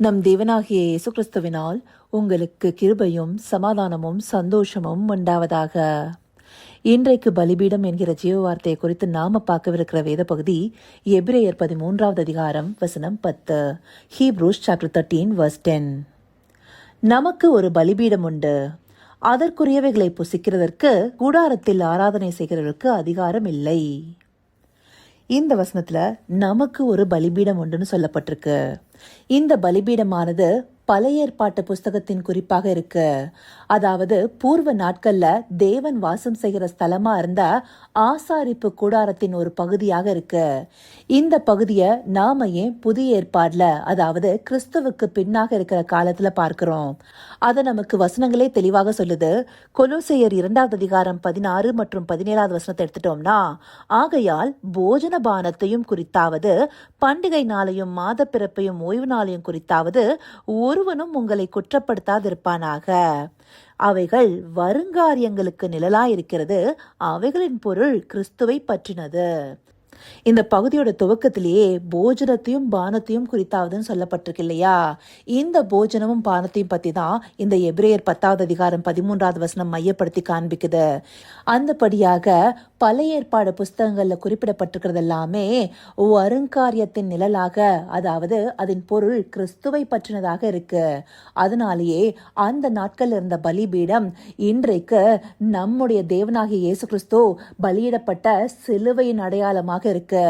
நம் தேவனாகிய இயேசு கிறிஸ்துவினால் உங்களுக்கு கிருபையும் சமாதானமும் சந்தோஷமும் உண்டாவதாக. இன்றைக்கு பலிபீடம் என்கிற ஜீவ வார்த்தையை குறித்து நாம பார்க்கவிருக்கிற வேத பகுதி எபிரேயர் 13வது அதிகாரம் வசனம் 10. Hebrews chapter 13 verse 10. நமக்கு ஒரு பலிபீடம் உண்டு, அதற்குரியவைகளை புசிக்கிறதற்கு கூடாரத்தில் ஆராதனை செய்கிறவர்களுக்கு அதிகாரம் இல்லை. இந்த வசனத்துல நமக்கு ஒரு பலிபீடம் உண்டுன்னு சொல்லப்பட்டிருக்கு. இந்த பலிபீடமானது பழைய ஏற்பாட்டு புஸ்தகத்தின் குறிப்பாக இருக்கு. அதாவது பூர்வ நாட்கள்ல தேவன் வாசம் செய்கிற ஸ்தலமா இருந்த ஆசாரிப்பு கூடாரத்தின் ஒரு பகுதியாக இருக்கு. இந்த பகுதியை நாம ஏன் புதிய ஏற்பாடுல, அதாவது கிறிஸ்துவுக்கு பின்னாக இருக்கிற காலத்துல பார்க்கிறோம். அதை நமக்கு வசனங்களே தெளிவாக சொல்லுது. கொலோசையர் 2வது அதிகாரம் 16 மற்றும் 17வது வசனத்தை எடுத்துட்டோம்னா, ஆகையால் போஜன பானத்தையும் குறித்தாவது பண்டிகை நாளையும் மாத பிறப்பையும் ஓய்வு நாளையும் குறித்தாவது ஒருவனும் உங்களை குற்றப்படுத்தாதிருப்பானாக. அவைகள் வருங்காரியங்களுக்கு நிழலாயிருக்கிறது, அவைகளின் பொருள் கிறிஸ்துவை பற்றினது. இந்த பகுதியோட துவக்கத்திலேயே போஜனத்தையும் பானத்தையும் குறித்தாவதுன்னு சொல்லப்பட்டிருக்கு இல்லையா? இந்த போஜனமும் பானத்தையும் பத்தி தான் இந்த எபிரேயர் 10வது அதிகாரம் 13வது வசனம் மையப்படுத்தி காண்பிக்குது. அந்தபடியாக பழைய ஏற்பாடு புஸ்தகங்கள்ல குறிப்பிடப்பட்டிருக்கிறது எல்லாமே வருங்காரியத்தின் நிழலாக, அதாவது அதன் பொருள் கிறிஸ்துவை பற்றினதாக இருக்கு. அதனாலேயே அந்த நாட்கள் இருந்த பலிபீடம் இன்றைக்கு நம்முடைய தேவனாகிய இயேசு கிறிஸ்து பலியிடப்பட்ட சிலுவையின் அடையாளமாக இருக்கு.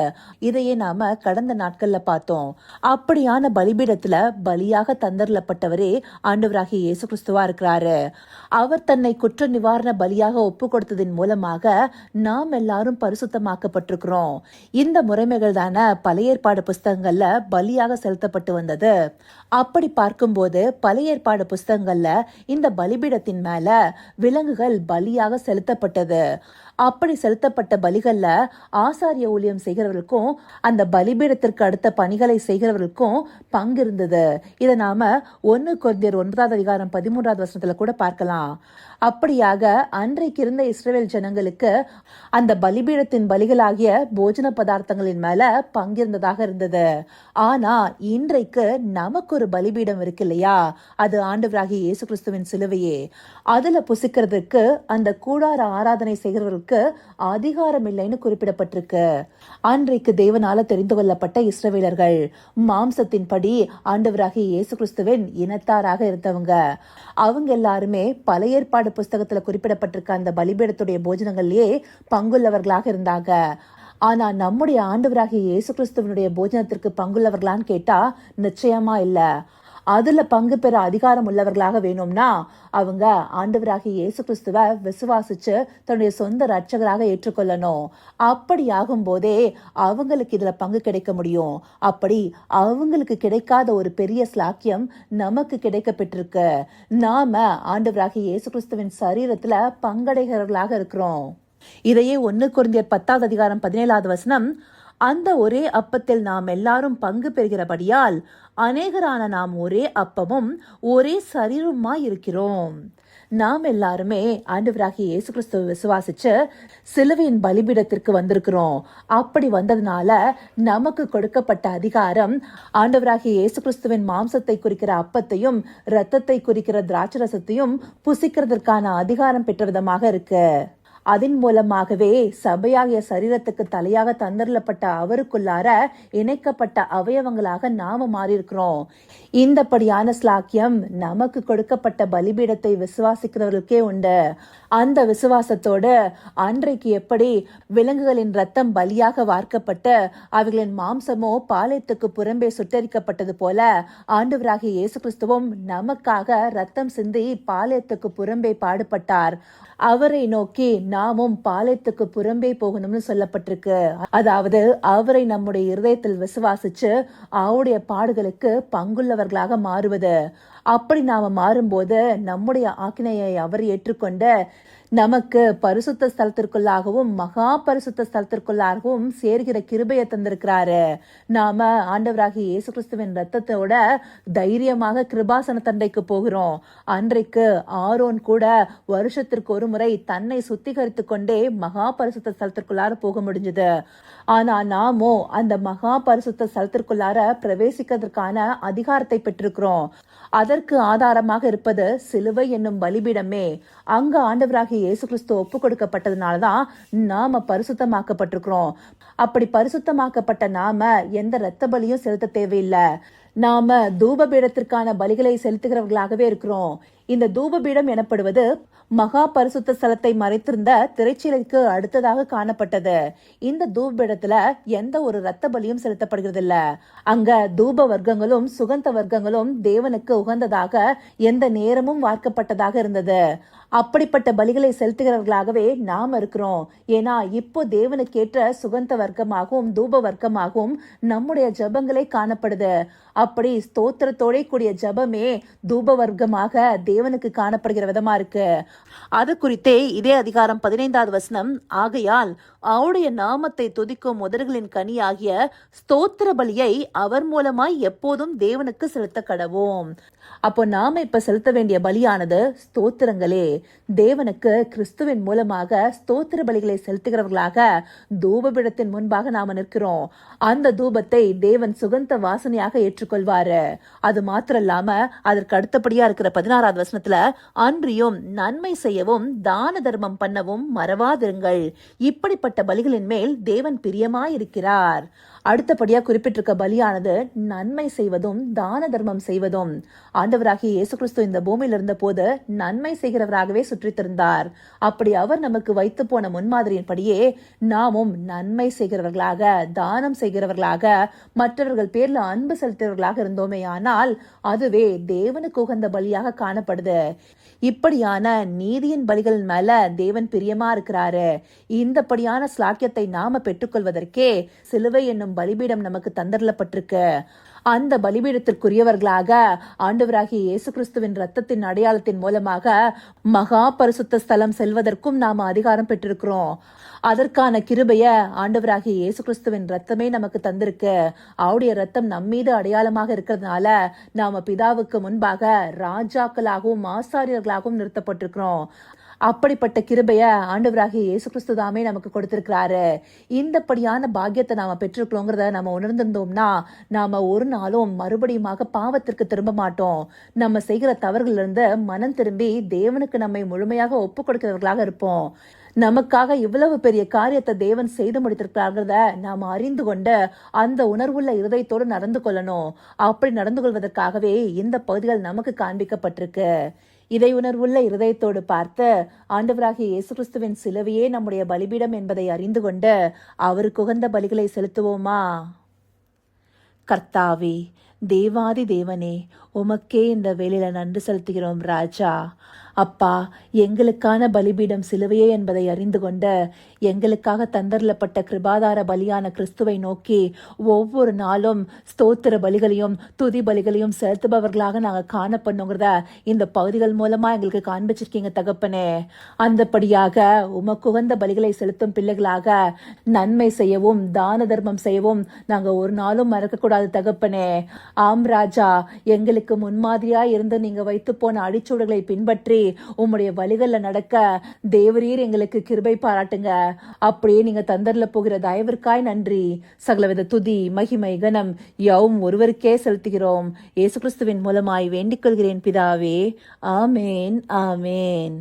இதையே நாம கடந்த நாட்கள்ல பார்த்தோம். அப்படியான பலிபீடத்துல பலியாக தந்தரப்பட்டவரே ஆண்டவராகிய இயேசு கிறிஸ்துவா இருக்கிறாரு. அவர் தன்னை குற்ற நிவாரண பலியாக ஒப்பு கொடுத்ததின் மூலமாக நாம் எல்லாரும் பரிசுத்தமாக்கப்பட்டிருக்கிறோம். இந்த முறைமைகள் தானே பழைய ஏற்பாடு புஸ்தகங்கள்ல பலியாக செலுத்தப்பட்டு வந்தது. அப்படி பார்க்கும்போது பழைய ஏற்பாடு புஸ்தகங்கள்ல இந்த பலிபீடத்தின் மேல விலங்குகள் பலியாக செலுத்தப்பட்டது. அப்படி செலுத்தப்பட்ட பலிகள்ல ஆசாரிய ஊழியம் செய்கிறவர்களுக்கும் அந்த பலிபீடத்திற்கு அடுத்த பணிகளை செய்கிறவர்களுக்கும் பங்கு இருந்தது. இதை நாம 1 கொரிந்தியர் 9வது அதிகாரம் 13வது வசனத்துல கூட பார்க்கலாம். அப்படியாக அன்றைக்கு இருந்த இஸ்ரவேல் ஜனங்களுக்கு அந்த பலிபீடத்தின் பலிகளாகிய போஜன பதார்த்தங்களின் மேல பங்கிருந்ததாக இருந்தது. ஆனா இன்றைக்கு நமக்கு ஒரு பலிபீடம் இருக்கு இல்லையா? அது ஆண்டவராகிய இயேசு கிறிஸ்துவின் சிலுவையே. அதுல புசிக்கிறதுக்கு அந்த கூடார ஆராதனை செய்கிறவர்களுக்கு அதிகாரம் இல்லைன்னு குறிப்பிடப்பட்டிருக்கு. அன்றைக்கு தேவனால தெரிந்து கொள்ளப்பட்ட இஸ்ரவேலர்கள் மாம்சத்தின் படி ஆண்டவராகிய இயேசு கிறிஸ்துவின் இனத்தாராக இருந்தவங்க. அவங்க எல்லாருமே பழைய ஏற்பாடு புஸ்தகத்துல குறிப்பிடப்பட்டிருக்க அந்த பலிபீடத்துடைய போஜனங்கள்லயே பங்குள்ளவர்களாக இருந்தாங்க. ஆனா நம்முடைய ஆண்டவராகிய இயேசு கிறிஸ்துவனுடைய போஜனத்திற்கு பங்குள்ளவர்களான்னு கேட்டா நிச்சயமா இல்ல. அதுல பங்கு பெற அதிகாரம் உள்ளவர்களாக வேணும்னா அவங்க ஆண்டவராகிய இயேசு கிறிஸ்துவ விசுவாசிச்சு தன்னுடைய சொந்த ரட்சகராக ஏற்றுக்கொள்ளணும். அப்படி ஆகும் போதே அவங்களுக்கு இதுல பங்கு கிடைக்க முடியும். அப்படி அவங்களுக்கு கிடைக்காத ஒரு பெரிய ஸ்லாக்கியம் நமக்கு கிடைக்கப்பட்டிருக்கு. நாம ஆண்டவராகிய இயேசு கிறிஸ்துவின் சரீரத்துல பங்கடைகிறவர்களாக இருக்கிறோம். இதையே 1 கொரிந்தியர் 10வது அதிகாரம் 17வது வசனம், அந்த ஒரே அப்பத்தில் நாம் எல்லாரும் பங்கு பெறுகிறபடியால் அநேகரான நாம் ஒரே அப்பமும் ஒரே சரீரமாய் இருக்கிறோம். நாம் எல்லாருமே ஆண்டவராகிய இயேசு கிறிஸ்துவை விசுவாசிச்சு சிலுவையின் பலிபீடத்திற்கு வந்திருக்கிறோம். அப்படி வந்ததுனால நமக்கு கொடுக்கப்பட்ட அதிகாரம் ஆண்டவராகிய இயேசு கிறிஸ்துவின் மாம்சத்தை குறிக்கிற அப்பத்தையும் இரத்தத்தை குறிக்கிற திராட்சரசத்தையும் புசிக்கிறதற்கான அதிகாரம் பெற்ற விதமாக இருக்கு. அதன் மூலமாகவே சபையாகிய சரீரத்துக்கு தலையாக தந்தரப்பட்ட அவருக்குள்ளார இணைக்கப்பட்ட அவயவங்களாக நாம மாறியிருக்கிறோம். இந்தபடியான ஸ்லாக்கியம் நமக்கு கொடுக்கப்பட்ட பலிபீடத்தை விசுவாசிக்கிறவர்களுக்கே உண்டு. அந்த விசுவாசத்தோடு அன்றைக்கு எப்படி விலங்குகளின் ரத்தம் பலியாக வார்க்கப்பட்டு அவைகளின் மாம்சமோ பாளையத்துக்கு புறம்பே சுட்டரிக்கப்பட்டது போல ஆண்டவராகிய இயேசு கிறிஸ்துவும் நமக்காக ரத்தம் சிந்தி பாளையத்துக்கு புறம்பே பாடுபட்டார். அவரை நோக்கி நாமும் பாளையத்துக்கு புறம்பே போகணும்னு சொல்லப்பட்டிருக்கு. அதாவது அவரை நம்முடைய இருதயத்தில் விசுவாசிச்சு அவருடைய பாடுகளுக்கு பங்குள்ளவர்களாக மாறுவது. அப்படி நாம மாறும்போது நம்முடைய ஆக்கினையை அவர் ஏற்றுக்கொண்டு நமக்கு பரிசுத்த ஸ்தலத்திற்குள்ளாகவும் மகா பரிசுத்த ஸ்தலத்திற்குள்ளாகவும் சேர்கிற கிருபையை தந்திருக்கிறாரு. நாம ஆண்டவராகிய இயேசு கிறிஸ்துவின் ரத்தத்தோட தைரியமாக கிருபாசன தண்டைக்கு போகிறோம். அன்றைக்கு ஆரோன் கூட வருஷத்திற்கு ஒரு முறை தன்னை சுத்திகரித்து கொண்டே மகா பரிசுத்த ஸ்தலத்திற்குள்ளார போக முடிஞ்சது. ஆனா நாமோ அந்த மகா பரிசுத்த ஸ்தலத்திற்குள்ளார பிரவேசிக்கிறதுக்கான அதிகாரத்தை பெற்றிருக்கிறோம். அதற்கு ஆதாரமாக இருப்பது சிலுவை என்னும் பலிபீடமே. அங்க ஆண்டவராகிய இயேசு கிறிஸ்து ஒப்பு கொடுக்கப்பட்டதுனாலதான் நாம பரிசுத்தமாக்கப்பட்டிருக்கிறோம். அப்படி பரிசுத்தமாக்கப்பட்ட நாம எந்த இரத்த பலியும் செலுத்த தேவையில்லை. நாம தூபபீடத்திற்கான பலிகளை செலுத்துகிறவர்களாகவே இருக்கிறோம். இந்த தூபபீடம் எனப்படுவது மகா பரிசுத்த ஸ்தலத்தை மறைத்திருந்த திரைச்சீலைக்கு அடுத்ததாக காணப்பட்டது. இந்த தூபபீடத்துல எந்த ஒரு இரத்த பலியும் செலுத்தப்படுகிறது இல்ல. அங்க தூப வர்க்கங்களும் சுகந்த வர்க்கங்களும் தேவனுக்கு உகந்ததாக எந்த நேரமும் வார்க்கப்பட்டதாக இருந்தது. அப்படிப்பட்ட பலிகளை செலுத்துகிறவர்களாகவே நாம் இருக்கிறோம். ஏன்னா இப்போ தேவனுக்கேற்ற சுகந்த வர்க்கமாகவும் தூப வர்க்கமாகவும் நம்முடைய ஜபங்களே காணப்படுது. அப்படி ஸ்தோத்திரத்தோட கூடிய ஜபமே தூப வர்க்கமாக தேவனுக்கு காணப்படுகிற விதமா இருக்கு. அது குறித்தே இதே அதிகாரம் 15வது வசனம், ஆகையால் அவருடைய நாமத்தை துதிக்கும் முதல்களின் கனி ஆகிய ஸ்தோத்திர பலியை அவர் மூலமாய் எப்போதும் தேவனுக்கு செலுத்த கடவோம். அப்போ நாம இப்ப செலுத்த வேண்டிய பலியானது ஸ்தோத்திரங்களே. தேவனுக்கு கிறிஸ்துவின் மூலமாக ஸ்தோத்திர பலிகளை செலுத்துகிறவர்களாக தூபபீடத்தின் முன்பாக நாம நிற்கிறோம். அந்த தூபத்தை தேவன் சுகந்த வாசனையாக ஏற்றுக்கொள்வாரு. அது மாத்திரம் இல்லாம அதற்கு அடுத்தபடியா இருக்கிற 16வது வசனத்துல, அன்றியும் நன்மை செய்யவும் தான தர்மம் பண்ணவும் மறவாதிருங்கள், இப்படிப்பட்ட பலிகளின் மேல் தேவன் பிரியமாயிருக்கிறார். அடுத்தபடியா குறிப்பிட்டிருக்க பலியானது நன்மை செய்வதும் தான தர்மம் செய்வதும். ஆண்டவராகிய இயேசு கிறிஸ்து இந்த பூமியில இருந்த போது நன்மை செய்கிறவராகவே சுற்றித்திருந்தார். அப்படி அவர் நமக்கு வைத்து போன முன்மாதிரியின்படியே நாமும் நன்மை செய்கிறவர்களாக, தானம் செய்கிறவர்களாக, மற்றவர்கள் பேர்ல அன்பு செலுத்துகிறவர்களாக இருந்தோமே ஆனால் அதுவே தேவனுக்கு உகந்த பலியாக காணப்படுது. இப்படியான நீதியின் பலிகளின் மேல தேவன் பிரியமா இருக்கிறாரு. இந்தபடியான ஸ்லாக்கியத்தை நாம பெற்றுக்கொள்வதற்கே சிலுவை என்னும் பலிபீடம் நமக்கு தந்தரப்பட்டிருக்கு. அந்த பலிபீடத்திற்குரியவர்களாக ஆண்டவராகிய இயேசு கிறிஸ்துவின் ரத்தத்தின் அடையாளத்தின் மூலமாக மகா பரிசுத்த ஸ்தலம் செல்வதற்கும் நாம அதிகாரம் பெற்றிருக்கிறோம். அதற்கான கிருபைய ஆண்டவராகிய இயேசு கிறிஸ்துவின் ரத்தமே நமக்கு தந்திருக்கு. அவருடைய ரத்தம் நம்மீது அடையாளமாக இருக்கிறதுனால நாம பிதாவுக்கு முன்பாக ராஜாக்களாகவும் ஆசாரியர்களாகவும் நிறுத்தப்பட்டிருக்கிறோம். அப்படிப்பட்ட கிருபைய ஆண்டவராகிய இயேசு கிறிஸ்து தாமே நமக்கு கொடுத்திருக்கிறாரு. இந்தப்படியான பாக்கியத்தை நாம பெற்றிருக்கிறோங்கிறத நாம உணர்ந்திருந்தோம்னா நாம ஒரு நாளும் மறுபடியுமாக பாவத்திற்கு திரும்ப மாட்டோம். நம்ம செய்கிற தவறுகள் இருந்து மனம் திரும்பி தேவனுக்கு நம்மை முழுமையாக ஒப்பு கொடுக்கிறவர்களாக இருப்போம். நமக்காக இவ்வளவு பெரிய காரியத்தை தேவன் செய்து முடித்திருக்கிறார்கள நாம அறிந்து கொண்டு அந்த உணர்வுள்ள இருதயத்தோடு நடந்து கொள்ளணும். அப்படி நடந்து கொள்வதற்காகவே இந்த பகுதிகள் நமக்கு காண்பிக்கப்பட்டிருக்கு. இதை உணர்வுள்ள இருதயத்தோடு பார்த்து ஆண்டவராகிய இயேசு கிறிஸ்துவின் சிலுவையே நம்முடைய பலிபீடம் என்பதை அறிந்து கொண்டு அவருக்கு உகந்த பலிகளை செலுத்துவோமா? கர்த்தாவே, தேவாதி தேவனே, உமக்கே இந்த வேளையில நன்றி செலுத்துகிறோம் ராஜா. அப்பா, எங்களுக்கான பலிபீடம் சிலுவையே என்பதை அறிந்து கொண்டு எங்களுக்காக தந்தரப்பட்ட கிருபாதார பலியான கிறிஸ்துவை நோக்கி ஒவ்வொரு நாளும் ஸ்தோத்திர பலிகளையும் துதி பலிகளையும் செலுத்துபவர்களாக நாங்கள் காணப்பண்ணுங்கிறத இந்த பகுதிகள் மூலமா எங்களுக்கு காண்பிச்சிருக்கீங்க தகப்பனே. அந்தபடியாக உமக்கு உகந்த பலிகளை செலுத்தும் பிள்ளைகளாக நன்மை செய்யவும் தான தர்மம் செய்யவும் நாங்க ஒரு நாளும் மறக்கக்கூடாது தகப்பனே. ஆம் ராஜா, எங்களுக்கு முன்மாதிரியா இருந்து நீங்க வைத்து போன அடிச்சூடுகளை பின்பற்றி உம்முடைய வழிகள்ல நடக்க தேவரீர் எங்களுக்கு கிருபை பாராட்டுங்க. அப்படியே நீங்க தந்தர்ல போகிற தயவிற்காய் நன்றி. சகலவித துதி மகிமை கனம் யாவும் ஒருவருக்கே செலுத்துகிறோம். இயேசு கிறிஸ்துவின் மூலமாய் வேண்டிக் கொள்கிறேன் பிதாவே. ஆமேன், ஆமேன்.